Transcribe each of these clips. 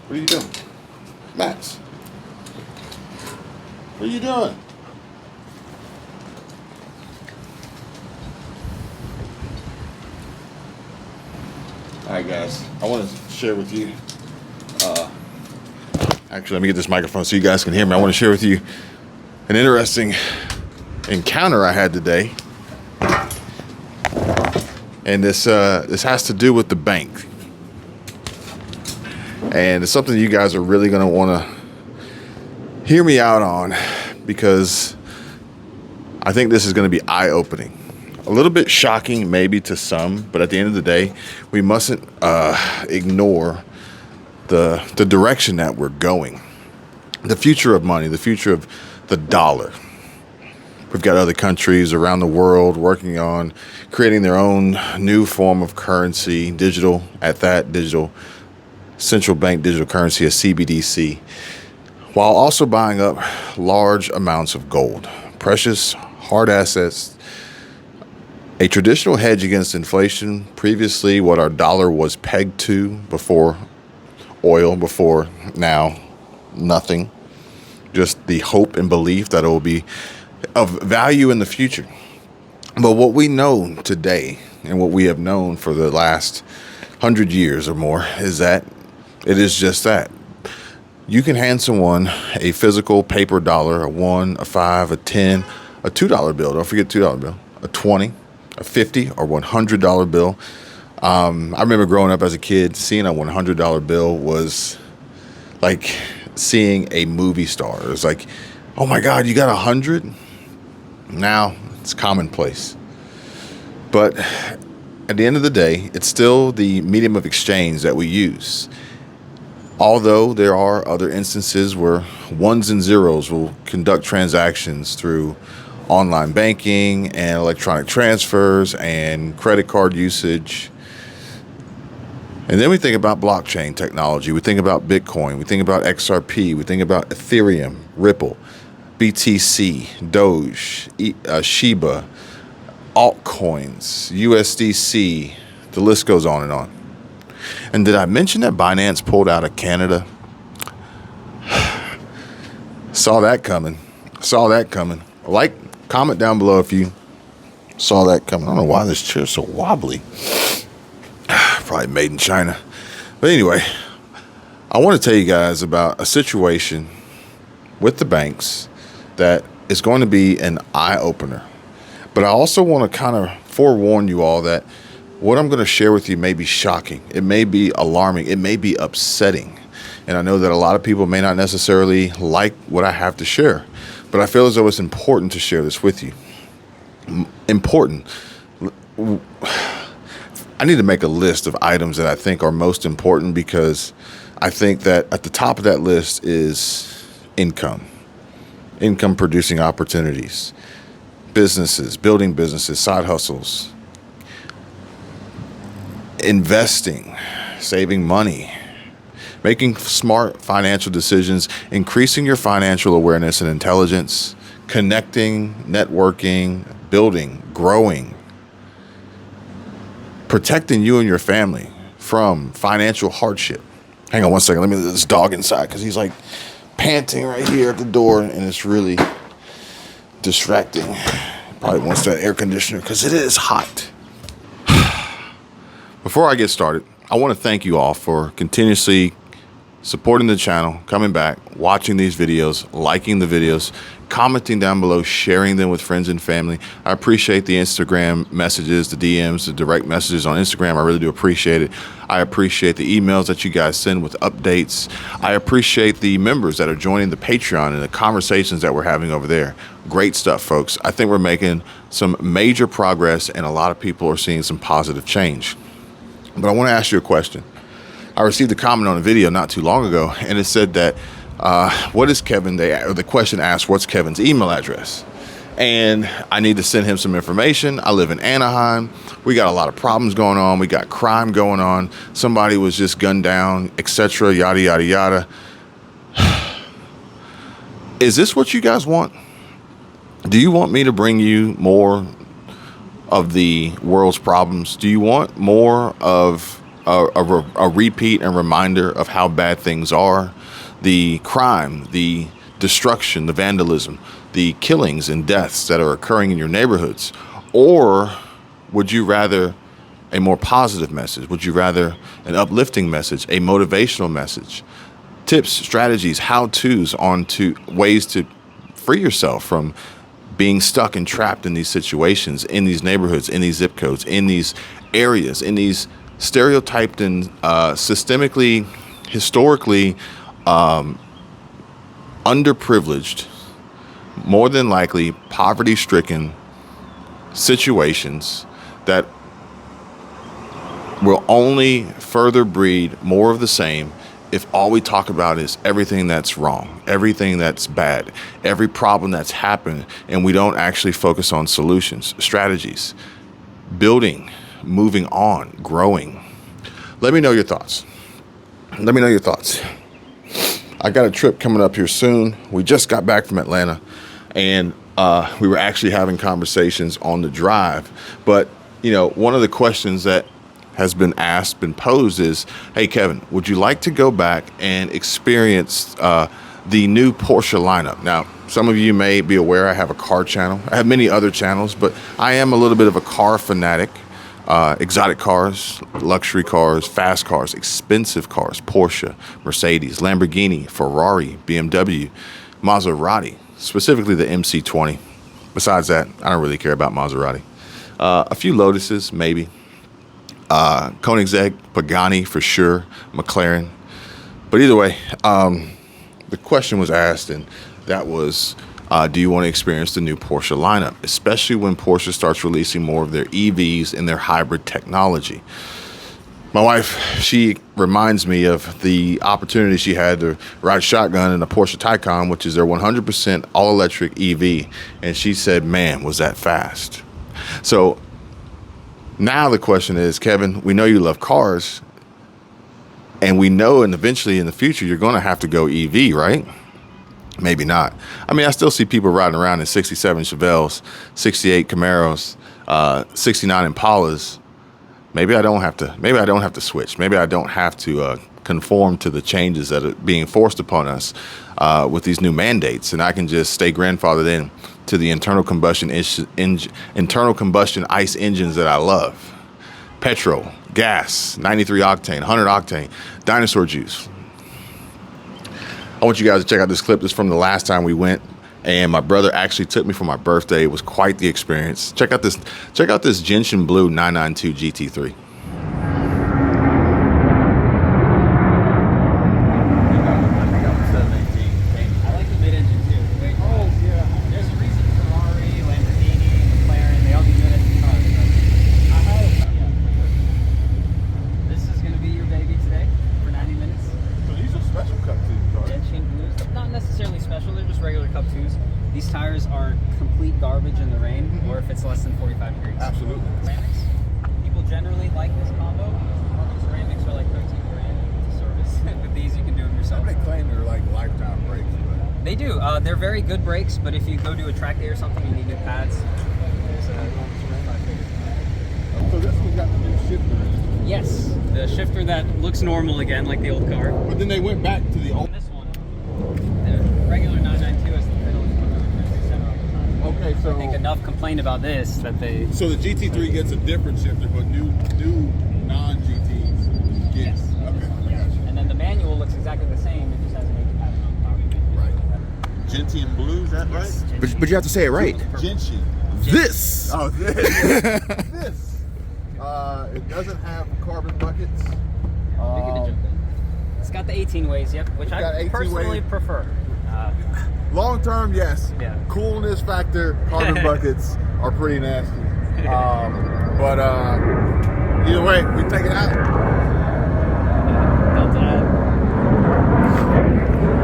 What are you doing? Max, what are you doing? Alright guys, I want to share with you, actually let me get this microphone so you guys can hear me. I want to share with you an interesting encounter I had today. And this has to do with the bank. And it's something you guys are really going to want to hear me out on, because I think this is going to be eye-opening. A little bit shocking maybe to some, but at the end of the day, we mustn't ignore the direction that we're going. The future of money, the future of the dollar. We've got other countries around the world working on creating their own new form of currency, digital at that, digital central bank digital currency, a CBDC, while also buying up large amounts of gold, precious hard assets, a traditional hedge against inflation. Previously, what our dollar was pegged to before oil, before now nothing, just the hope and belief that it will be of value in the future. But what we know today, and what we have known for the last 100 years or more, is that it is just that. You can hand someone a physical paper dollar, a 1, a 5, a 10, a $2 bill. Don't forget $2 bill, a 20, a 50 or $100 bill. I remember growing up as a kid, seeing a $100 bill was like seeing a movie star. It was like, oh my God, you got 100? Now it's commonplace. But at the end of the day, it's still the medium of exchange that we use. Although there are other instances where ones and zeros will conduct transactions through online banking and electronic transfers and credit card usage. And then we think about blockchain technology. We think about Bitcoin. We think about XRP. We think about Ethereum, Ripple, BTC, Doge, Shiba, altcoins, USDC. The list goes on and on. And did I mention that Binance pulled out of Canada? Saw that coming. Comment down below if you saw that coming. I don't know why this chair's so wobbly. Probably made in China. But anyway, I want to tell you guys about a situation with the banks that is going to be an eye-opener. But I also want to kind of forewarn you all that what I'm going to share with you may be shocking. It may be alarming. It may be upsetting. And I know that a lot of people may not necessarily like what I have to share. But I feel as though it's important to share this with you. Important. I need to make a list of items that I think are most important, because I think that at the top of that list is income producing opportunities, businesses, building businesses, side hustles, investing, saving money, making smart financial decisions, increasing your financial awareness and intelligence, connecting, networking, building, growing, protecting you and your family from financial hardship. Hang on one second. Let me let this dog inside, because he's like panting right here at the door, and it's really distracting. Probably wants that air conditioner because it is hot. Before I get started, I want to thank you all for continuously supporting the channel, coming back, watching these videos, liking the videos, commenting down below, sharing them with friends and family. I appreciate the Instagram messages, the DMs, the direct messages on Instagram. I really do appreciate it. I appreciate the emails that you guys send with updates. I appreciate the members that are joining the Patreon and the conversations that we're having over there. Great stuff, folks. I think we're making some major progress, and a lot of people are seeing some positive change. But I want to ask you a question. I received a comment on a video not too long ago, and it said that, what is Kevin? The question asked, what's Kevin's email address? And I need to send him some information. I live in Anaheim. We got a lot of problems going on. We got crime going on. Somebody was just gunned down, etc., yada, yada, yada. Is this what you guys want? Do you want me to bring you more of the world's problems? Do you want more of a repeat and reminder of how bad things are, the crime, the destruction, the vandalism, the killings and deaths that are occurring in your neighborhoods? Or would you rather a more positive message? Would you rather an uplifting message, a motivational message, tips, strategies, how-tos on to ways to free yourself from being stuck and trapped in these situations, in these neighborhoods, in these zip codes, in these areas, in these stereotyped and systemically, historically underprivileged, more than likely poverty-stricken situations that will only further breed more of the same if all we talk about is everything that's wrong, everything that's bad, every problem that's happened, and we don't actually focus on solutions, strategies, building, moving on, growing. Let me know your thoughts. Let me know your thoughts. I got a trip coming up here soon. We just got back from Atlanta, and we were actually having conversations on the drive. But, you know, one of the questions that has been asked, been posed is, hey, Kevin, would you like to go back and experience the new Porsche lineup? Now, some of you may be aware I have a car channel. I have many other channels, but I am a little bit of a car fanatic. Exotic cars, luxury cars, fast cars, expensive cars, Porsche, Mercedes, Lamborghini, Ferrari, BMW, Maserati, specifically the MC20. Besides that, I don't really care about Maserati. A few Lotuses, maybe. Koenigsegg, Pagani for sure, McLaren. But either way, the question was asked, and that was, do you want to experience the new Porsche lineup, especially when Porsche starts releasing more of their EVs and their hybrid technology? My wife, she reminds me of the opportunity she had to ride shotgun in a Porsche Taycan, which is their 100% all-electric EV, and she said, man, was that fast. So now the question is, Kevin, we know you love cars, and we know and eventually in the future you're going to have to go EV, right? Maybe not. I mean, I still see people riding around in 67 Chevelles, 68 Camaros, 69 Impalas. Maybe I don't have to switch. Maybe I don't have to conform to the changes that are being forced upon us with these new mandates, and I can just stay grandfathered in to the internal combustion ICE engines that I love. Petrol, gas, 93 octane, 100 octane, dinosaur juice. I want you guys to check out this clip. This is from the last time we went, and my brother actually took me for my birthday. It was quite the experience. Check out this Gentian Blue 992 GT3. These tires are complete garbage in the rain, or if it's less than 45 degrees. Absolutely. Ceramics, people generally like this combo. Normal ceramics are like 13 grand to service. With these, you can do them yourself. They claim they're like lifetime brakes. But they do. They're very good brakes, but if you go to a track day or something, you need new pads. So this one's got the new shifter. Yes, the shifter that looks normal again, like the old car. But then they went back to the old. This one, the regular 992 is the fiddle. Okay, so I think enough complained about this that they. So the GT3 gets a different shifter, but new non-GTs get. Yes. Okay. Yeah. And then the manual looks exactly the same. It just has an 8 pattern on top. Right. Gentian Blue, is that Yes, right? But you have to say it right. Gentian. This. Oh, this. This. It doesn't have carbon buckets. It's got the 18 ways, yep, which I personally prefer. Long term, yes. Yeah. Coolness factor, carbon buckets are pretty nasty. But either way, we take it out.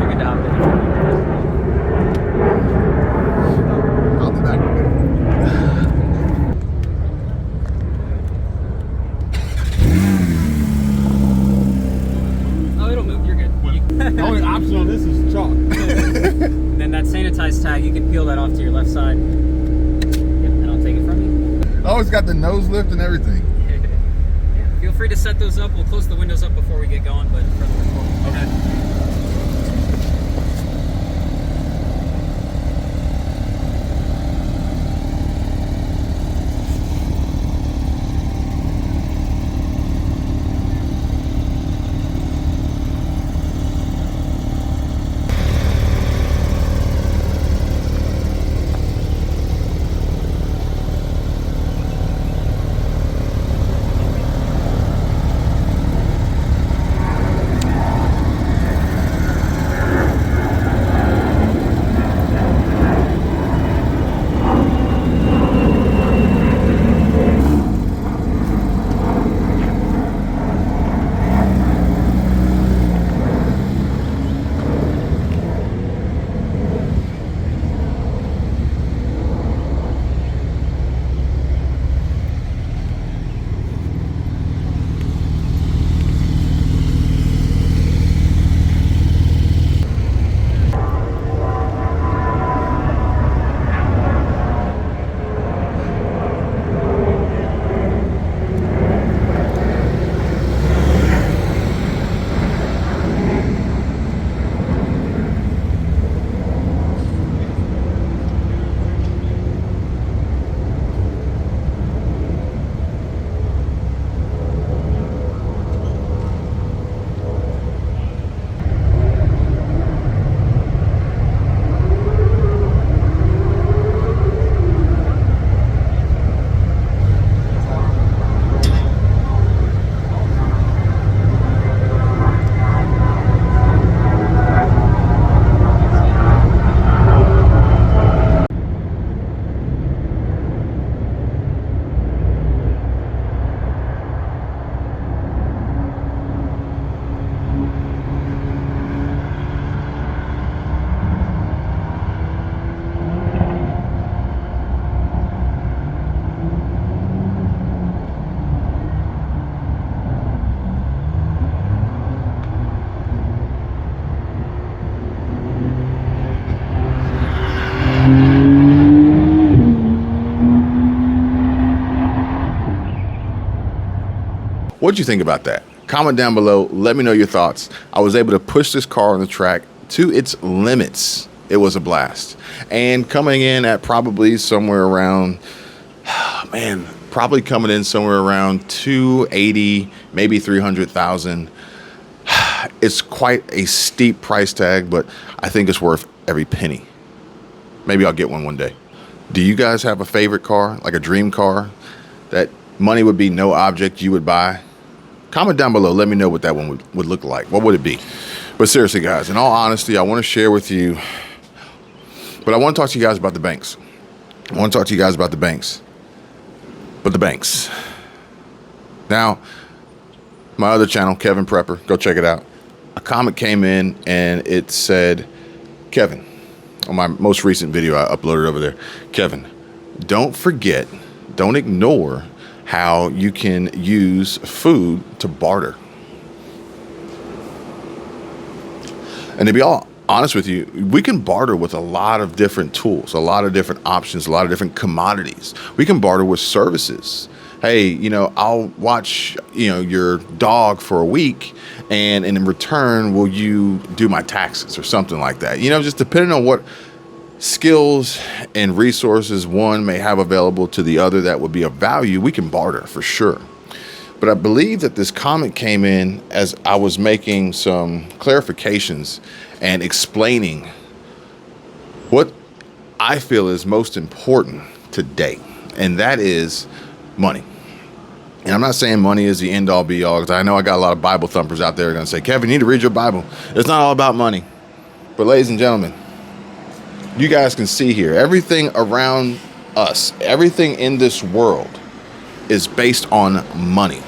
Good job. I'll be back. Oh, it'll move. You're good. The only option on this is chalk. And then that sanitized tag, you can peel that off to your left side. Yep, and I'll take it from you. Oh, it's got the nose lift and everything. Yeah, Feel free to set those up. We'll close the windows up before we get going, but for the recording. Okay. What'd you think about that? Comment down below. Let me know your thoughts. I was able to push this car on the track to its limits. It was a blast. And coming in at probably somewhere around, probably coming in somewhere around 280, maybe 300,000. It's quite a steep price tag, but I think it's worth every penny. Maybe I'll get one day. Do you guys have a favorite car, like a dream car that money would be no object you would buy? Comment down below. Let me know what that one would look like. What would it be? But seriously, guys, in all honesty, I want to share with you, but I want to talk to you guys about the banks. I want to talk to you guys about the banks. But the banks. Now, my other channel, Kevin Prepper, go check it out. A comment came in and it said, Kevin, on my most recent video I uploaded over there, Kevin, don't forget, don't ignore how you can use food to barter. And to be all honest with you, we can barter with a lot of different tools, a lot of different options, a lot of different commodities. We can barter with services. Hey, I'll watch, your dog for a week, and in return, will you do my taxes or something like that? Just depending on what skills and resources one may have available to the other that would be of value, we can barter for sure. But I believe that this comment came in as I was making some clarifications and explaining what I feel is most important today, and that is money. And I'm not saying money is the end all be all, because I know I got a lot of Bible thumpers out there going to say, Kevin, you need to read your Bible. It's not all about money. But ladies and gentlemen, you guys can see here, everything around us, everything in this world is based on money.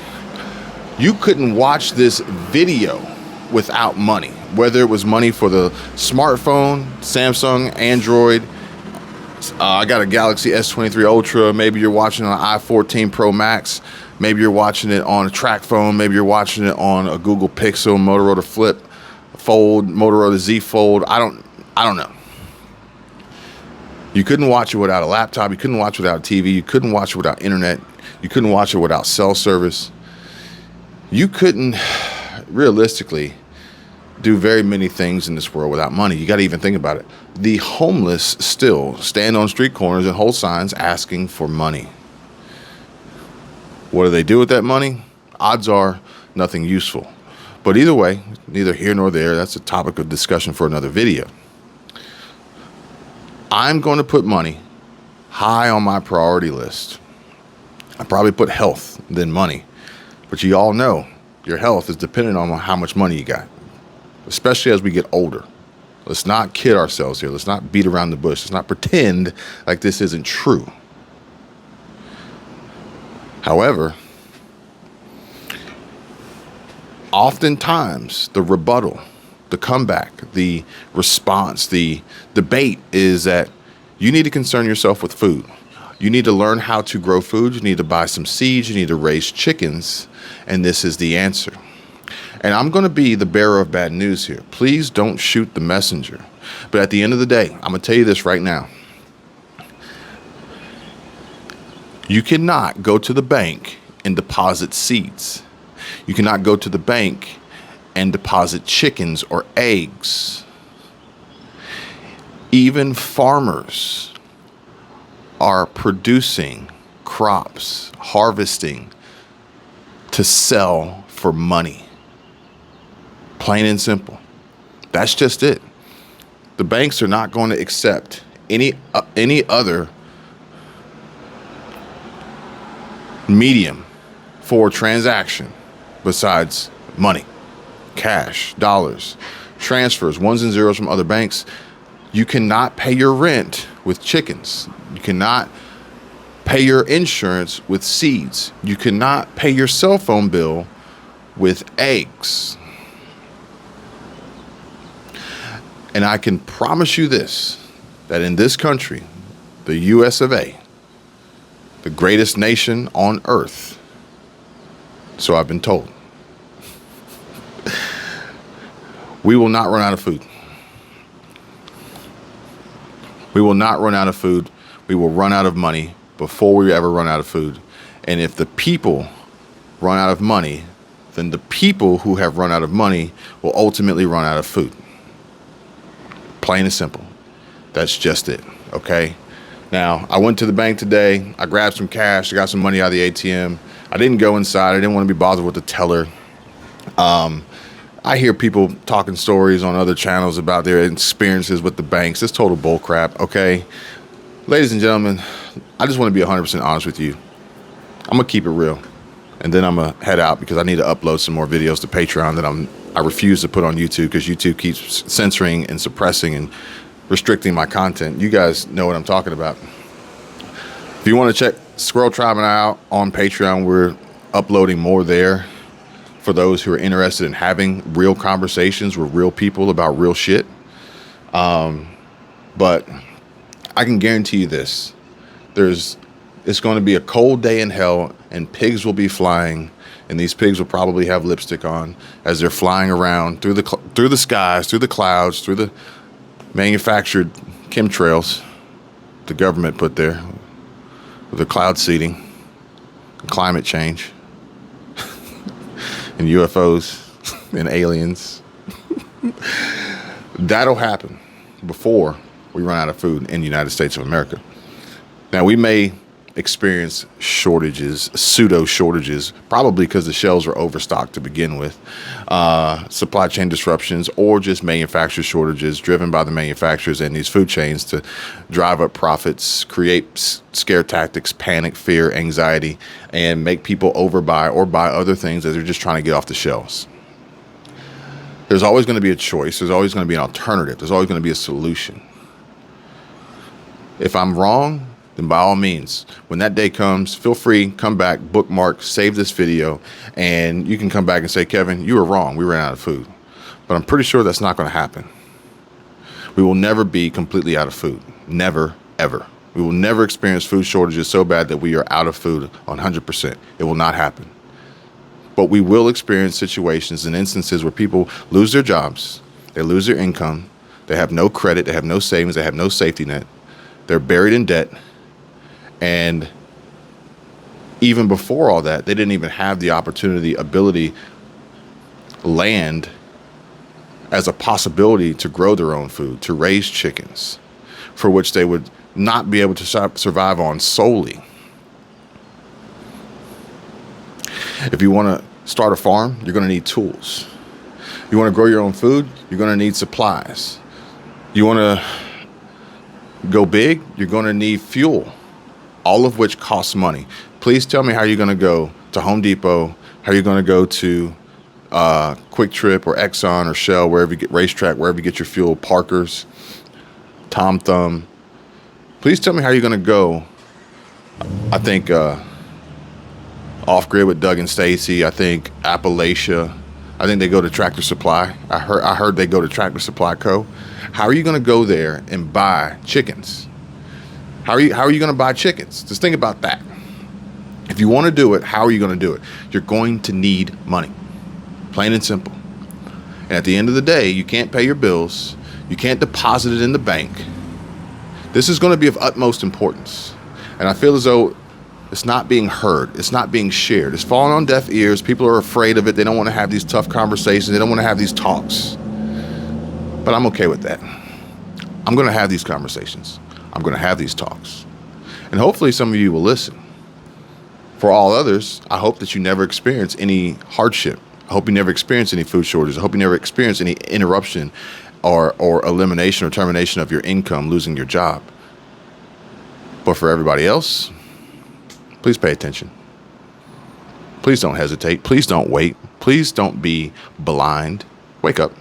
You couldn't watch this video without money, whether it was money for the smartphone, Samsung, Android. I got a Galaxy S23 Ultra. Maybe you're watching on an iPhone Pro Max. Maybe you're watching it on a track phone. Maybe you're watching it on a Google Pixel, Motorola Flip Fold, Motorola Z Fold. I don't know. You couldn't watch it without a laptop. You couldn't watch it without a TV. You couldn't watch it without internet. You couldn't watch it without cell service. You couldn't realistically do very many things in this world without money. You got to even think about it. The homeless still stand on street corners and hold signs asking for money. What do they do with that money? Odds are nothing useful. But either way, neither here nor there. That's a topic of discussion for another video. I'm going to put money high on my priority list. I probably put health, then money. But you all know your health is dependent on how much money you got, especially as we get older. Let's not kid ourselves here. Let's not beat around the bush. Let's not pretend like this isn't true. However, oftentimes the rebuttal, the comeback, the response, the debate is that you need to concern yourself with food. You need to learn how to grow food. You need to buy some seeds. You need to raise chickens. And this is the answer. And I'm going to be the bearer of bad news here. Please don't shoot the messenger. But at the end of the day, I'm going to tell you this right now. You cannot go to the bank and deposit seeds. You cannot go to the bank and deposit chickens or eggs. Even farmers are producing crops, harvesting to sell for money. Plain and simple. That's just it. The banks are not going to accept any other medium for transaction besides money, cash, dollars, transfers, ones and zeros from other banks. You cannot pay your rent with chickens. You cannot pay your insurance with seeds. You cannot pay your cell phone bill with eggs. And I can promise you this, that in this country, the US of A, the greatest nation on earth, so I've been told, we will not run out of food. We will not run out of food. We will run out of money before we ever run out of food. And if the people run out of money, then the people who have run out of money will ultimately run out of food. Plain and simple. That's just it, okay? Now, I went to the bank today. I grabbed some cash. I got some money out of the ATM. I didn't go inside. I didn't want to be bothered with the teller. I hear people talking stories on other channels about their experiences with the banks. It's total bull crap, okay? Ladies and gentlemen, I just want to be 100% honest with you. I'm going to keep it real. And then I'm going to head out because I need to upload some more videos to Patreon that I refuse to put on YouTube because YouTube keeps censoring and suppressing and restricting my content. You guys know what I'm talking about. If you want to check Squirrel Tribe and I out on Patreon, we're uploading more there for those who are interested in having real conversations with real people about real shit. But I can guarantee you this. It's going to be a cold day in hell, and pigs will be flying, and these pigs will probably have lipstick on as they're flying around through the skies, through the clouds, through the manufactured chemtrails the government put there with the cloud seeding, climate change, and UFOs and aliens. That'll happen before we run out of food in the United States of America. Now, we may experience shortages, pseudo shortages, probably because the shelves are overstocked to begin with, supply chain disruptions, or just manufacturer shortages driven by the manufacturers and these food chains to drive up profits, create scare tactics, panic, fear, anxiety, and make people overbuy or buy other things that they're just trying to get off the shelves. There's always going to be a choice. There's always going to be an alternative. There's always going to be a solution. If I'm wrong, then by all means, when that day comes, feel free, come back, bookmark, save this video, and you can come back and say, Kevin, you were wrong. We ran out of food. But I'm pretty sure that's not going to happen. We will never be completely out of food. Never, ever. We will never experience food shortages so bad that we are out of food 100%. It will not happen. But we will experience situations and instances where people lose their jobs, they lose their income, they have no credit, they have no savings, they have no safety net, they're buried in debt, and even before all that, they didn't even have the opportunity, ability, land as a possibility to grow their own food, to raise chickens, for which they would not be able to survive on solely. If you want to start a farm, you're going to need tools. You want to grow your own food, you're going to need supplies. You want to go big, you're going to need fuel, all of which costs money. Please tell me how you're going to go to Home Depot, how you're going to go to Quick Trip or Exxon or Shell, wherever you get, Racetrack, wherever you get your fuel, Parker's, Tom Thumb. Please tell me how you're going to go. I think Off Grid with Doug and Stacy. I think Appalachia. I think they go to Tractor Supply. I heard they go to Tractor Supply Co. How are you going to go there and buy chickens? How are you going to buy chickens? Just think about that. If you want to do it, how are you going to do it? You're going to need money. Plain and simple. And at the end of the day, you can't pay your bills. You can't deposit it in the bank. This is going to be of utmost importance. And I feel as though it's not being heard. It's not being shared. It's falling on deaf ears. People are afraid of it. They don't want to have these tough conversations. They don't want to have these talks. But I'm okay with that. I'm going to have these conversations. I'm going to have these talks. And hopefully some of you will listen. For all others, I hope that you never experience any hardship. I hope you never experience any food shortages. I hope you never experience any interruption or elimination or termination of your income, losing your job. But for everybody else, please pay attention. Please don't hesitate. Please don't wait. Please don't be blind. Wake up.